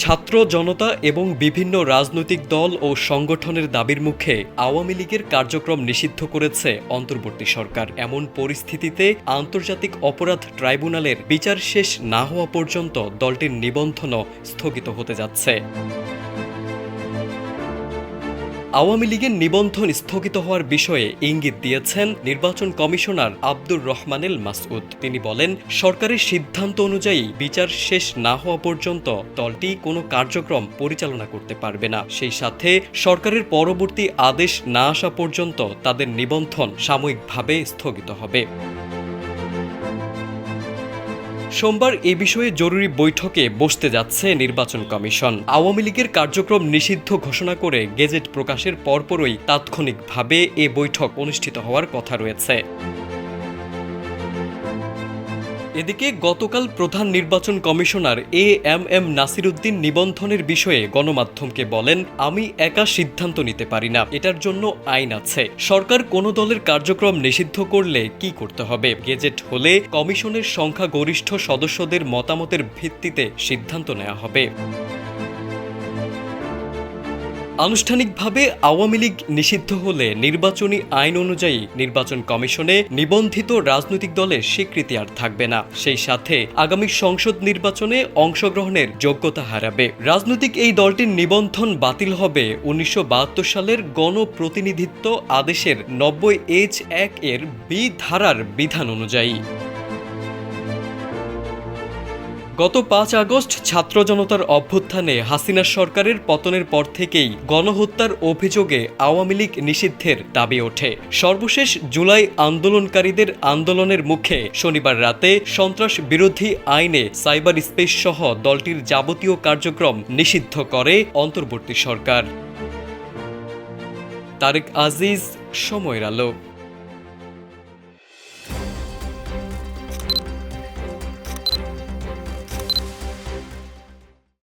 ছাত্র জনতা এবং বিভিন্ন রাজনৈতিক দল ও সংগঠনের দাবির মুখে আওয়ামী লীগের কার্যক্রম নিষিদ্ধ করেছে অন্তর্বর্তী সরকার। এমন পরিস্থিতিতে আন্তর্জাতিক অপরাধ ট্রাইব্যুনালের বিচার শেষ না হওয়া পর্যন্ত দলটির নিবন্ধনও স্থগিত হতে যাচ্ছে। আওয়ামী লীগের নিবন্ধন স্থগিত হওয়ার বিষয়ে ইঙ্গিত দিয়েছেন নির্বাচন কমিশনার আব্দুর রহমানেল মাসউদ। তিনি বলেন, সরকারের সিদ্ধান্ত অনুযায়ী বিচার শেষ না হওয়া পর্যন্ত দলটি কোনো কার্যক্রম পরিচালনা করতে পারবে না। সেই সাথে সরকারের পরবর্তী আদেশ না আসা পর্যন্ত তাদের নিবন্ধন সাময়িকভাবে স্থগিত হবে। সোমবার এ বিষয়ে জরুরি বৈঠকে বসতে যাচ্ছে নির্বাচন কমিশন। আওয়ামী লীগের কার্যক্রম নিষিদ্ধ ঘোষণা করে গেজেট প্রকাশের পরপরই তাৎক্ষণিকভাবে এ বৈঠক অনুষ্ঠিত হওয়ার কথা রয়েছে। এদিকে গতকাল প্রধান নির্বাচন কমিশনার এএমএম নাসির উদ্দিন নিবন্ধনের বিষয়ে গণমাধ্যমকে বলেন, আমি একা সিদ্ধান্ত নিতে পারি না, এটার জন্য আইন আছে। সরকার কোনো দলের কার্যক্রম নিষিদ্ধ করলে কি করতে হবে? গেজেট হলে কমিশনের সংখ্যাগরিষ্ঠ সদস্যদের মতামতের ভিত্তিতে সিদ্ধান্ত নেওয়া হবে। আনুষ্ঠানিকভাবে আওয়ামী লীগ নিষিদ্ধ হলে নির্বাচনী আইন অনুযায়ী নির্বাচন কমিশনে নিবন্ধিত রাজনৈতিক দলের স্বীকৃতি আর থাকবে না। সেই সাথে আগামী সংসদ নির্বাচনে অংশগ্রহণের যোগ্যতা হারাবে। রাজনৈতিক এই দলটির নিবন্ধন বাতিল হবে ১৯৭২ সালের গণপ্রতিনিধিত্ব আদেশের ৯০(১) এর বি ধারার বিধান অনুযায়ী। গত ৫ আগস্ট ছাত্র জনতার অভ্যুত্থানে হাসিনা সরকারের পতনের পর থেকেই গণহত্যার অভিযোগে আওয়ামী লীগ নিষিদ্ধের দাবি ওঠে। সর্বশেষ জুলাই আন্দোলনকারীদের আন্দোলনের মুখে শনিবার রাতে সন্ত্রাস বিরোধী আইনে সাইবার স্পেস সহ দলটির যাবতীয় কার্যক্রম নিষিদ্ধ করে অন্তর্বর্তী সরকার। তারেক আজিজ, সময়ের আলো।